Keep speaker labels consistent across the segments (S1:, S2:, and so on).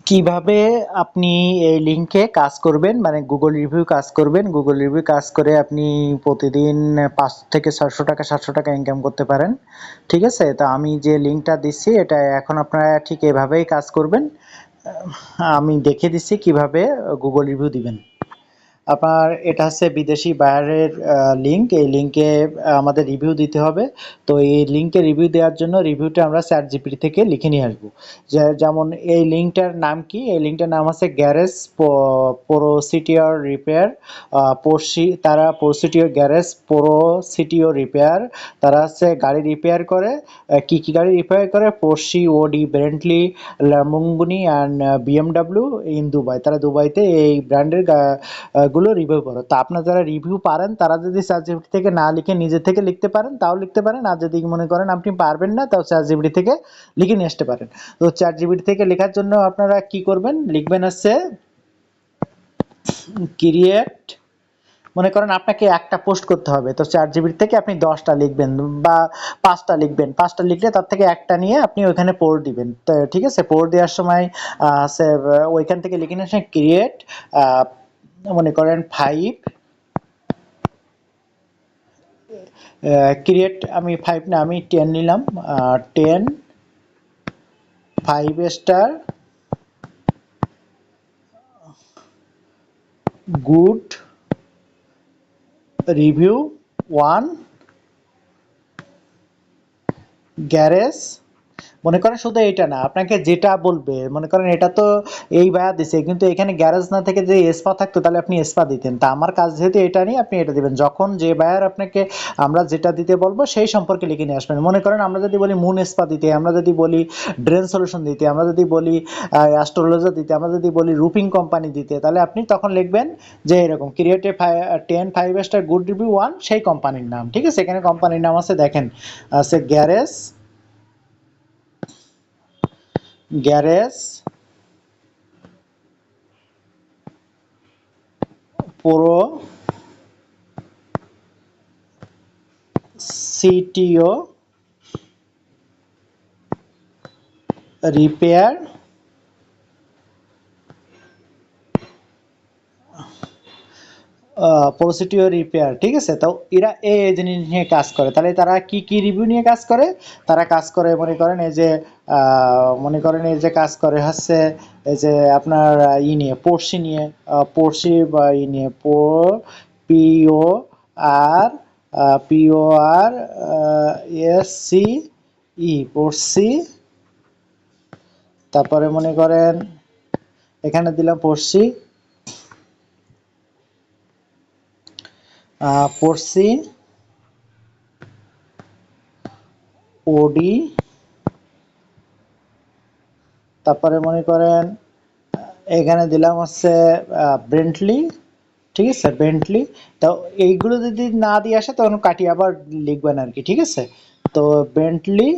S1: কিভাবে আপনি এই লিঙ্কে কাজ করবেন মানে গুগল রিভিউ কাজ করবেন, গুগল রিভিউ কাজ করে আপনি প্রতিদিন 5 থেকে 600 টাকা 700 টাকা ইনকাম করতে পারেন। ঠিক আছে, তো আমি যে লিঙ্কটা দিচ্ছি এটা এখন আপনারা ঠিক এভাবেই কাজ করবেন। আমি দেখে দিচ্ছি কিভাবে গুগল রিভিউ দিবেন। আপনার এটা হচ্ছে বিদেশি বায়ারের লিঙ্ক। এই লিঙ্কে আমাদের রিভিউ দিতে হবে। তো এই লিঙ্কে রিভিউ দেওয়ার জন্য রিভিউটা আমরা চ্যাট জিপিটি থেকে লিখে নিয়ে আসবো। যেমন এই লিঙ্কটার নাম কি? এই লিঙ্কটার নাম আছে গ্যারেজ প্রোসিটিওর রিপেয়ার। তারা প্রোসিটিওর গ্যারেজ প্রোসিটিওর রিপেয়ার। তারা হচ্ছে গাড়ি রিপেয়ার করে। কি কি গাড়ি রিপেয়ার করে? Porsche, Audi, Bentley, Lamborghini and BMW in Dubai. তারা দুবাইতে এই ব্র্যান্ডের গুলো রিভিউ করো। তো আপনারা যারা রিভিউ পারেন তারা যদি চ্যাটজিপিটি থেকে না লিখে নিজে থেকে লিখতে পারেন তাও লিখতে পারেন, আর যদি মনে করেন আপনি পারবেন না তাও চ্যাটজিপিটি থেকে লিখে নিয়ে আসতে পারেন। তো চ্যাটজিপিটি থেকে লেখার জন্য আপনারা কি করবেন, লিখবেন হচ্ছে ক্রিয়েট। মনে করেন আপনাকে একটা পোস্ট করতে হবে, তো চ্যাটজিপিটি থেকে আপনি 10টা লিখবেন বা 5টা লিখবেন। 5টা লিখলে তার থেকে একটা নিয়ে আপনি ওইখানে পোস্ট দিবেন। তো ঠিক আছে, পোস্ট দেওয়ার সময় ওইখান থেকে লিখে নিয়ে আসেন ক্রিয়েট, মনে করেন 5, ক্রিয়েট, আমি 5 না আমি 10 নিলাম। 10 5 স্টার গুড রিভিউ 1 গ্যারেজ। মনে করেন শুধু এটা না, আপনাকে যেটা বলবে, মনে করেন এটা তো এই ভায়া দিছে, কিন্তু এখানে গ্যারেজ না থেকে যে এসপা থাকতো তাহলে আপনি এসপা দিতেন। তা আমার কাজ যেহেতু এটা নিয়ে, আপনি এটা দিবেন। যখন যে বায়ার আপনাকে আমরা যেটা দিতে বলবো সেই সম্পর্কে লিখে নিয়ে আসবেন। মনে করেন আমরা যদি বলি মুন এসপা দিতে, আমরা যদি বলি ড্রেন সলিউশন দিতে, আমরা যদি বলি অ্যাস্ট্রোলজার দিতে, আমরা যদি বলি রুফিং কোম্পানি দিতে, তাহলে আপনি তখন লিখবেন যে এরকম ক্রিয়েটে 10 5 স্টার গুড রিভিউ 1 সেই কোম্পানির নাম। ঠিক আছে, এখানে কোম্পানির নাম আছে, দেখেন আছে গ্যারেজ, গ্যারেজ পুরো সিটিও রিপেয়ার প্রসিডিওর রিপেয়ার। ঠিক আছে, তো এরা এই জিনিস নিয়ে কাজ করে। তাহলে তারা কি কি রিভিউ নিয়ে কাজ করে? তারা কাজ করে মনে করেন এই যে মনে করেন এই যে কাজ করে হচ্ছে এই যে আপনার নিয়ে পড়শি নিয়ে, পড়শি বা নিয়ে পিও আর পিও আর এস সি ই পড়শি। তারপরে মনে করেন এখানে দিলাম পড়শি, পড়শি ওডি। তারপরে মনে করেন এখানে দিলাম হচ্ছে ব্রেন্টলি। ঠিক আছে, ব্রেন্টলি। তো এইগুলো যদি না দিয়ে আসে তখন কাটিয়ে আবার লিখবেন আর কি। ঠিক আছে, তো ব্রেন্টলি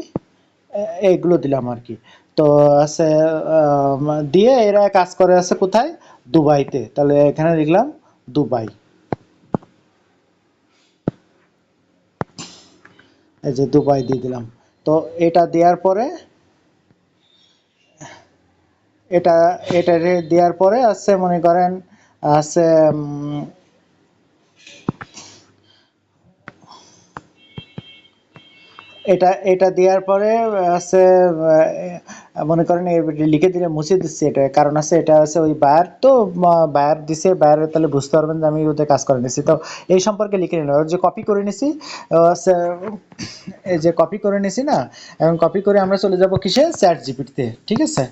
S1: এইগুলো দিলাম আর কি। তো আছে দিয়ে এরা কাজ করে আছে কোথায়? দুবাইতে। তাহলে এখানে লিখলাম দুবাই। এই যে দুবাই দিয়ে দিলাম। তো এটা দেওয়ার পরে এটা এটা দেওয়ার পরে আছে মনে করেন আছে এটা এটা দেওয়ার পরে আছে মনে করেন লিখে দিলে মুছে দিচ্ছি। এটা কারণ আছে, এটা আছে ওই বায়ার, তো বায়ার দিছে, বায়ার তাহলে বুঝতে পারবেন যে আমি ওদের কাজ করে নিছি। তো এই সম্পর্কে লিখে নিলাম। ওর যে কপি করে নিছি, আছে এই যে কপি করে নিছি না, এখন কপি করে আমরা চলে যাব কিসে? চ্যাট জিপিটিতে। ঠিক আছে,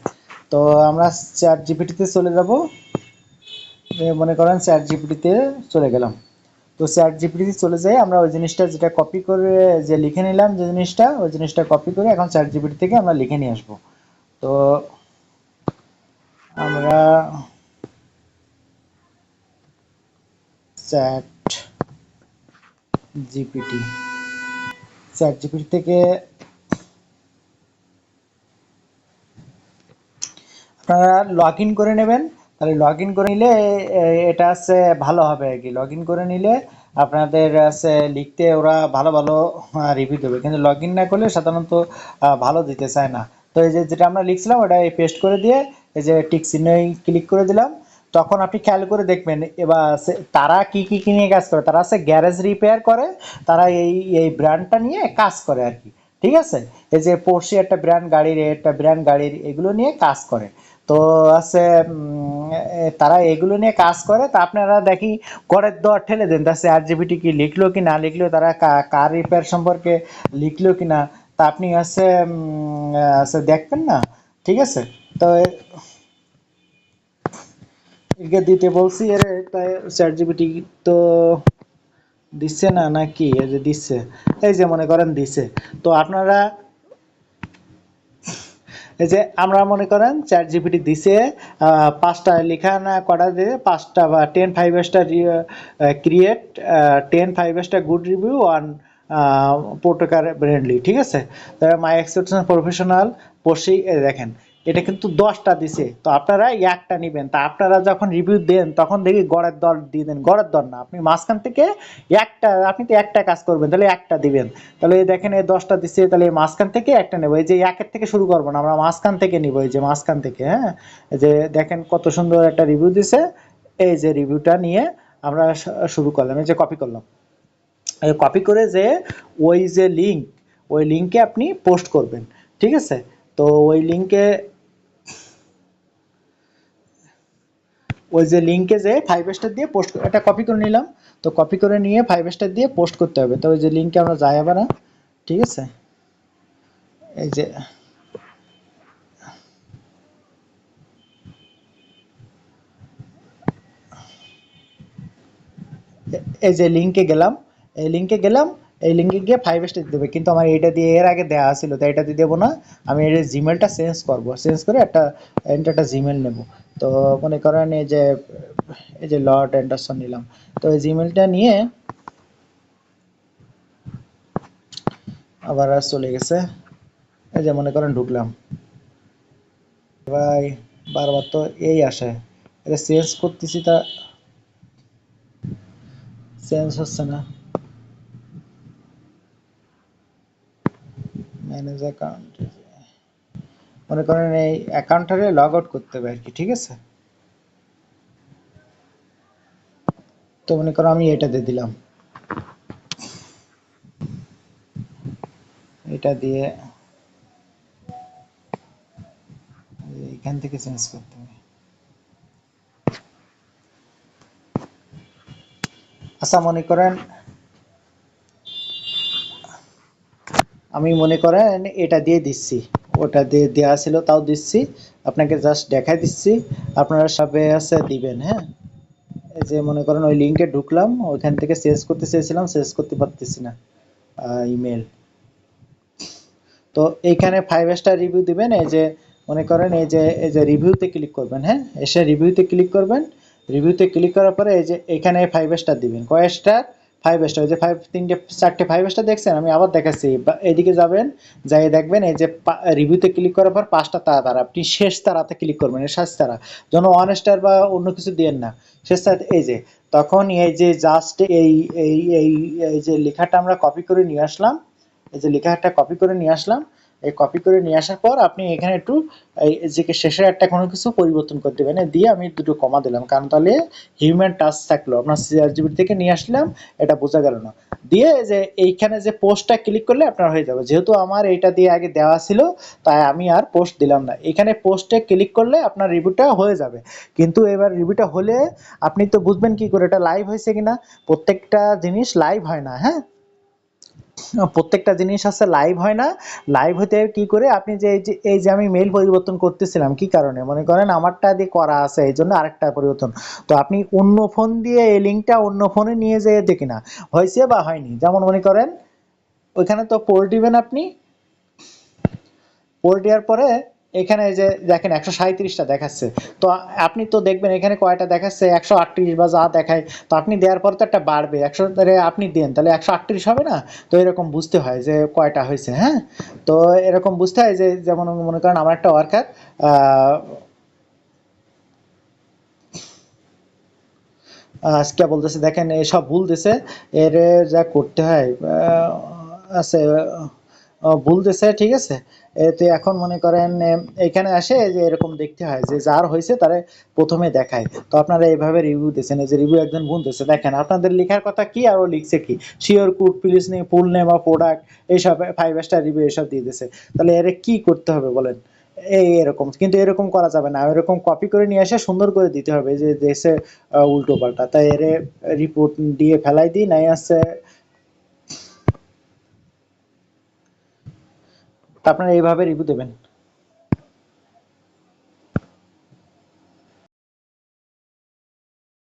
S1: তো আমরা চ্যাট জিপিটিতে চলে যাব। মনে করেন চ্যাট জিপিটিতে চলে গেলাম। তো চ্যাট জিপিটিতে চলে যাই, আমরা ওই জিনিসটা যেটা কপি করে যে লিখে নিলাম, যে জিনিসটা ওই জিনিসটা কপি করে এখন চ্যাট জিপিটি থেকে আমরা লিখে নিয়ে আসবো। তো আমরা চ্যাট জিপিটি চ্যাট জিপিটি থেকে আপনারা লগ ইন করে নেবেন। তাহলে লগ ইন করে নিলে এটা হচ্ছে ভালো হবে আর কি। লগ ইন করে নিলে আপনাদের আছে লিখতে ওরা ভালো ভালো রিভিউ দেবে, কিন্তু লগ ইন না করলে সাধারণত ভালো দিতে চায় না। তো এই যে যেটা আমরা লিখছিলাম ওটা পেস্ট করে দিয়ে এই যে টিক চিহ্নে ক্লিক করে দিলাম। তখন আপনি খেয়াল করে দেখবেন এবার তারা কি কি কি নিয়ে কাজ করে, তারা আছে গ্যারেজ রিপেয়ার করে, তারা এই ব্র্যান্ডটা নিয়ে কাজ করে আর কি। ঠিক আছে, এই যে পোর্শে একটা ব্র্যান্ড গাড়ির, একটা ব্র্যান্ড গাড়ির, এগুলো নিয়ে কাজ করে। তো আছে তারা এগুলো নিয়ে কাজ করে। তা আপনারা দেখি করের দর ঠেলে দেন, তা ChatGPT কি লিখলো কি না লিখলো, তারা কার রিপেয়ার সম্পর্কে লিখলো কি না, তা আপনি আছে দেখবেন না। ঠিক আছে, তো একে দিতে বলছি এর, তাই ChatGPT তো দিচ্ছে না নাকি, এই যে দিচ্ছে, এই যে মনে করেন দিছে। তো আপনারা এই যে আমরা মনে করেন ChatGPT দিছে 5টা লেখা না করা দিয়ে 5টা বা 10 5 star create 10 5 star good review on পোর্টোকার ব্র্যান্ডলি। ঠিক আছে, তারপরে মাই এক্সেপশনাল প্রফেশনাল পড়ছি, দেখেন এটা কিন্তু 10টা দিছে। তো আপনারা একটা নেবেন, তা আপনারা যখন রিভিউ দেন তখন দেখি গড়ের দর দিয়ে দেন, গড়ের দর না, আপনি মাঝখান থেকে একটা, আপনি তো একটা কাজ করবেন তাহলে একটা দিবেন। তাহলে এই দেখেন এই 10টা দিচ্ছে, তাহলে এই মাঝখান থেকে একটা নেবো, এই যে একের থেকে শুরু করবো না, আমরা মাঝখান থেকে নিব, এই যে মাঝখান থেকে। হ্যাঁ, এই যে দেখেন কত সুন্দর একটা রিভিউ দিছে। এই যে রিভিউটা নিয়ে আমরা শুরু করলাম, এই যে কপি করলাম, কপি করে যে ওই যে লিঙ্ক, ওই লিঙ্কে আপনি পোস্ট করবেন। ঠিক আছে, তো ওই লিঙ্কে, ওই যে লিঙ্কে যে 5 স্টার দিয়ে পোস্ট, এটা কপি করে নিলাম। তো কপি করে নিয়ে 5 স্টার দিয়ে পোস্ট করতে হবে। তো ওই যে লিঙ্কে আমরা যাই আবার না। ঠিক আছে, এই যে এই যে লিঙ্কে গেলাম, এই লিঙ্কে গেলাম, এই লিঙ্কে গিয়ে 5 স্টার দেবে, কিন্তু আমার এইটা দিয়ে এর আগে দেওয়া ছিল, তাই এটা দিয়ে দেবো না। আমি এই জিমেলটা চেঞ্জ করব, চেঞ্জ করে একটা জিমেল নেব। তো মনে করেন এই যে লর্ড অ্যান্ডারসন নিলাম। তো এই জিমেলটা নিয়ে আবার আর চলে গেছে, এই যে মনে করেন ঢুকলাম। ভাই বারবার তো এই আসে, এটা চেঞ্জ করতেছি, তা চেঞ্জ হচ্ছে না। ম্যানেজ অ্যাকাউন্ট, মনে করেন এই অ্যাকাউন্টটারে লগ আউট করতে হবে আর কি। ঠিক আছে, তো মনে করো আমি এটা দিয়ে দিলাম, এটা দিয়ে এখান থেকে চেঞ্জ করতে হবে। আচ্ছা মনে করেন আমি মনে করেন এটা দিয়ে দিচ্ছি, ওটা দিয়ে দেওয়া ছিল তাও দিচ্ছি, আপনাকে জাস্ট দেখাই দিচ্ছি, আপনারা সবে আছে দিবেন। হ্যাঁ, এই যে মনে করেন ওই লিঙ্কে ঢুকলাম, ওইখান থেকে চেঞ্জ করতে চেয়েছিলাম, চেঞ্জ করতে পারতেছি না ইমেল। তো এইখানে 5 স্টার রিভিউ দিবেন, এই যে মনে করেন এই যে রিভিউতে ক্লিক করবেন। হ্যাঁ, এসে রিভিউতে ক্লিক করবেন। রিভিউতে ক্লিক করার পরে এই যে এখানে 5 স্টার দিবেন, কয় স্টার, 5 স্টার, এই যে 5 তিনটে চারটে 5 স্টার দেখছেন, আমি আবার দেখাচ্ছি, এদিকে যাবেন, যাই দেখবেন এই যে রিভিউতে ক্লিক করার পর 5টা তারা, আপনি শেষ তারাতে ক্লিক করবেন, এই শেষ তারা, যেন 1 স্টার বা অন্য কিছু দিয়েন না, শেষ তারা। এই যে তখন এই যে জাস্ট এই এই এই যে লেখাটা আমরা কপি করে নিয়ে আসলাম, এই যে লেখাটা কপি করে নিয়ে আসলাম, এই কপি করে নিয়ে আসার পর আপনি এখানে একটু এই যে শেষে একটা কোনো কিছু পরিবর্তন করে দেবেন, দিয়ে আমি দুটো কমা দিলাম, কারণ তাহলে হিউম্যান টাচ থাকলো, আপনার ChatGPT থেকে নিয়ে আসলাম, এটা বোঝা গেল না। দিয়ে যে এইখানে যে পোস্টটা ক্লিক করলে আপনার হয়ে যাবে, যেহেতু আমার এইটা দিয়ে আগে দেওয়া ছিল, তাই আমি আর পোস্ট দিলাম না। এখানে পোস্টে ক্লিক করলে আপনার রিভিউটা হয়ে যাবে, কিন্তু এবার রিভিউটা হলে আপনি তো বুঝবেন কি করে এটা লাইভ হয়েছে কিনা। প্রত্যেকটা জিনিস লাইভ হয় না। হ্যাঁ, প্রত্যেকটা জিনিস আছে লাইভ হয় না। লাইভ হতে কি করে, আপনি যে এই যে আমি মেইল পরিবর্তন করতেছিলাম কি কারণে, মনে করেন আমারটা দিয়ে করা আছে এই জন্য আরেকটা পরিবর্তন, তো আপনি অন্য ফোন দিয়ে এই লিঙ্কটা অন্য ফোনে নিয়ে যেয়ে দেখি না হয়েছে বা হয়নি। যেমন মনে করেন ওইখানে তো পোর্ট দিবেন, আপনি পোর্ট দেওয়ার পরে এখানে এই যে দেখেন 137টা দেখাচ্ছে, তো আপনি তো দেখবেন এখানে কয়টা দেখাচ্ছে, 138 বা যা দেখায়, তো আপনি দেওয়ার পর তো একটা বাড়বে, 100 আপনি দেন তাহলে 138 হবে না। তো এরকম বুঝতে হয় যে কয়টা হয়েছে। হ্যাঁ, তো এরকম বুঝতে হয় যে যেমন মনে করেন আমার একটা ওয়ার্কার আজকে বলতেছে দেখেন এসব ভুল দিছে, এর যা করতে হয় আছে ভুল দিছে। ঠিক আছে, এতে এখন মনে করেন এখানে আসে যে এরকম দেখতে হয় যে যার হয়েছে তারে প্রথমে দেখায়। তো আপনারা এইভাবে রিভিউ দিচ্ছেন, এই যে রিভিউ একজন বলতেছে দেখেন আপনাদের লেখার কথা কি আর ও লিখছে কি, শিওর কুড প্লিজ নেই ফুল নেম অফ প্রোডাক্ট এইসব 5 স্টার রিভিউ এসব দিয়ে দিছে। তাহলে এর কি করতে হবে বলেন? এই এরকম কিন্তু এরকম করা যাবে না, এরকম কপি করে নিয়ে এসে সুন্দর করে দিতে হবে যে দেশে উল্টো পাল্টা, তাই এর রিপোর্ট দিয়ে ফেলাই দিই নাই আছে। আপনারা এইভাবে রিভিউ দেবেন।